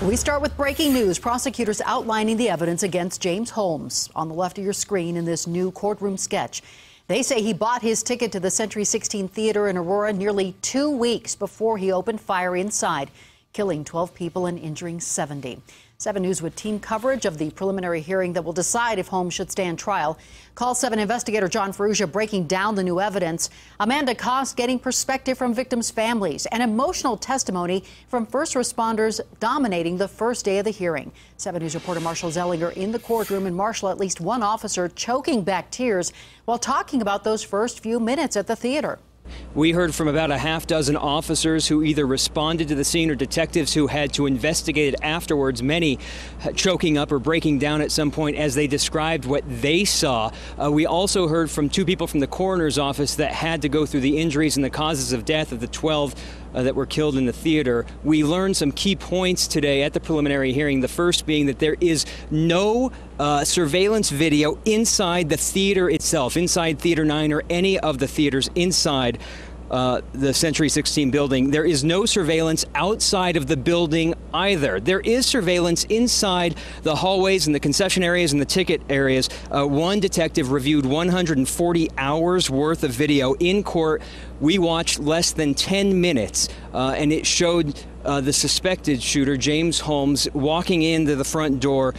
We start with breaking news. Prosecutors outlining the evidence against James Holmes on the left of your screen in this new courtroom sketch. They say he bought his ticket to the Century 16 Theater in Aurora nearly 2 weeks before he opened fire inside, killing 12 people and injuring 70. 7 News with team coverage of the preliminary hearing that will decide if Holmes should stand trial. Call 7 investigator John Ferrugia breaking down the new evidence. Amanda Koss getting perspective from victims' families and emotional testimony from first responders dominating the first day of the hearing. 7 News reporter Marshall Zellinger in the courtroom, and Marshall, at least one officer choking back tears while talking about those first few minutes at the theater. We heard from about a half dozen officers who either responded to the scene or detectives who had to investigate it afterwards, many choking up or breaking down at some point as they described what they saw. We also heard from 2 people from the coroner's office that had to go through the injuries and the causes of death of the 12 that were killed in the theater. We learned some key points today at the preliminary hearing, the first being that there is no surveillance video inside the theater itself, inside Theater 9 or any of the theaters inside the Century 16 building. There is no surveillance outside of the building either. There is surveillance inside the hallways and the concession areas and the ticket areas. One detective reviewed 140 hours worth of video in court. We watched less than 10 minutes, and it showed the suspected shooter, James Holmes, walking into the front door,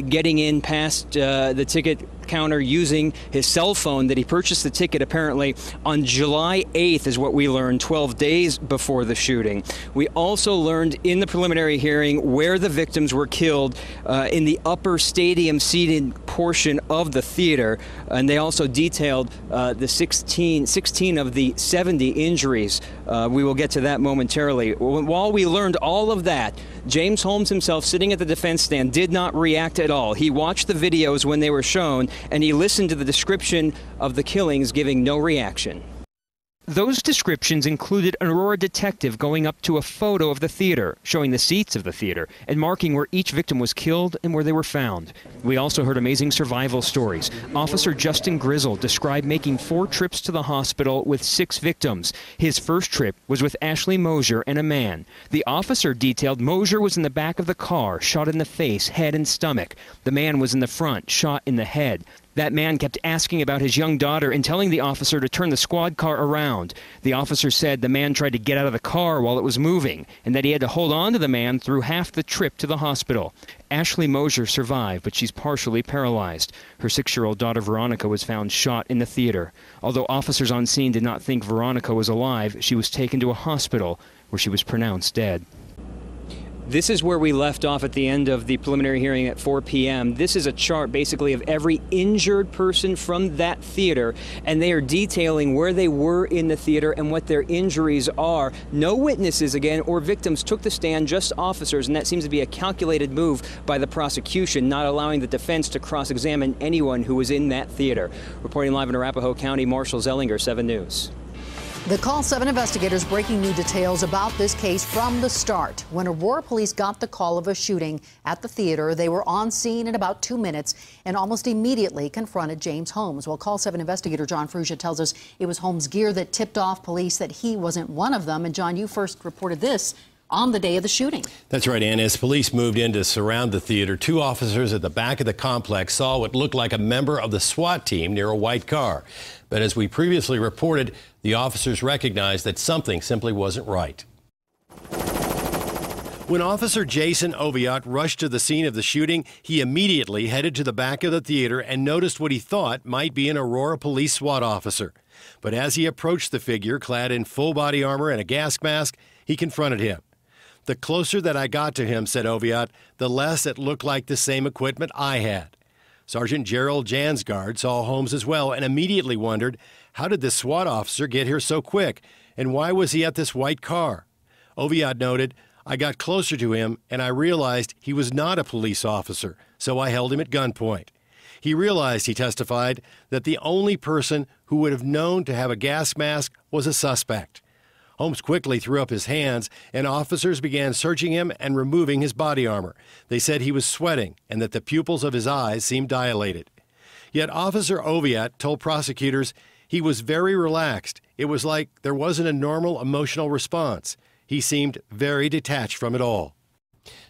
getting in past the ticket counter using his cell phone that he purchased the ticket apparently on July 8th is what we learned, 12 days before the shooting. We also learned in the preliminary hearing where the victims were killed in the upper stadium seated portion of the theater, and they also detailed the 16 of the 70 injuries. We will get to that momentarily. While we learned all of that, James Holmes himself, sitting at the defense stand, did not react at all. He watched the videos when they were shown, and he listened to the description of the killings, giving no reaction. Those descriptions included an Aurora detective going up to a photo of the theater, showing the seats of the theater, and marking where each victim was killed and where they were found. We also heard amazing survival stories. Officer Justin Grizzle described making 4 trips to the hospital with 6 victims. His first trip was with Ashley Mosier and a man. The officer detailed Mosier was in the back of the car, shot in the face, head, and stomach. The man was in the front, shot in the head. That man kept asking about his young daughter and telling the officer to turn the squad car around. The officer said the man tried to get out of the car while it was moving, and that he had to hold on to the man through half the trip to the hospital. Ashley Mosier survived, but she's partially paralyzed. Her 6-year-old daughter Veronica was found shot in the theater. Although officers on scene did not think Veronica was alive, she was taken to a hospital where she was pronounced dead. This is where we left off at the end of the preliminary hearing at 4 p.m. This is a chart basically of every injured person from that theater, and they are detailing where they were in the theater and what their injuries are. No witnesses, again, or victims took the stand, just officers, and that seems to be a calculated move by the prosecution, not allowing the defense to cross-examine anyone who was in that theater. Reporting live in Arapahoe County, Marshall Zellinger, 7 News. The Call 7 investigators breaking new details about this case from the start. When Aurora police got the call of a shooting at the theater, they were on scene in about 2 minutes and almost immediately confronted James Holmes. Well, Call 7 investigator John Ferrugia tells us it was Holmes' gear that tipped off police that he wasn't one of them. And John, you first reported this on the day of the shooting. That's right, Ann. As police moved in to surround the theater, 2 officers at the back of the complex saw what looked like a member of the SWAT team near a white car. But as we previously reported, the officers recognized that something simply wasn't right. When Officer Jason Oviatt rushed to the scene of the shooting, he immediately headed to the back of the theater and noticed what he thought might be an Aurora police SWAT officer. But as he approached the figure, clad in full body armor and a gas mask, he confronted him. The closer that I got to him, said Oviatt, the less it looked like the same equipment I had. Sergeant Gerald Jansgard saw Holmes as well and immediately wondered, how did this SWAT officer get here so quick, and why was he at this white car? Oviatt noted, I got closer to him and I realized he was not a police officer, so I held him at gunpoint. He realized, he testified, that the only person who would have known to have a gas mask was a suspect. Holmes quickly threw up his hands, and officers began searching him and removing his body armor. They said he was sweating and that the pupils of his eyes seemed dilated. Yet Officer Oviatt told prosecutors he was very relaxed. It was like there wasn't a normal emotional response. He seemed very detached from it all.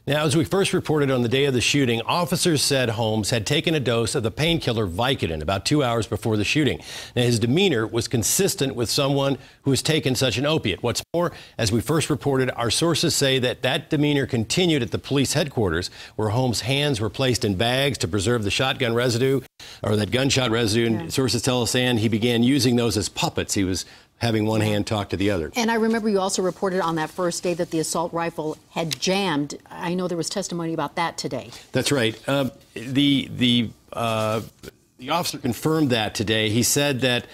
Now, as we first reported on the day of the shooting, officers said Holmes had taken a dose of the painkiller Vicodin about 2 hours before the shooting. Now, his demeanor was consistent with someone who has taken such an opiate. What's more, as we first reported, our sources say that demeanor continued at the police headquarters, where Holmes' hands were placed in bags to preserve the shotgun residue, or that gunshot residue. Yeah. And sources tell us, and he began using those as puppets. He was having one hand talk to the other. And I remember you also reported on that first day that the assault rifle had jammed. I know there was testimony about that today. That's right. The officer confirmed that today. He said that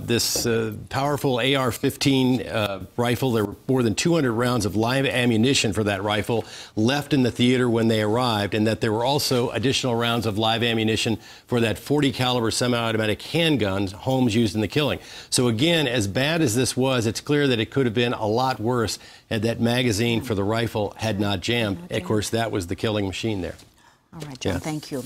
this powerful AR-15 rifle, there were more than 200 rounds of live ammunition for that rifle left in the theater when they arrived, and that there were also additional rounds of live ammunition for that .40 caliber semi-automatic handgun Holmes used in the killing. So again, as bad as this was, it's clear that it could have been a lot worse had that magazine for the rifle had not jammed. Of course, that was the killing machine there. All right, John, thank you.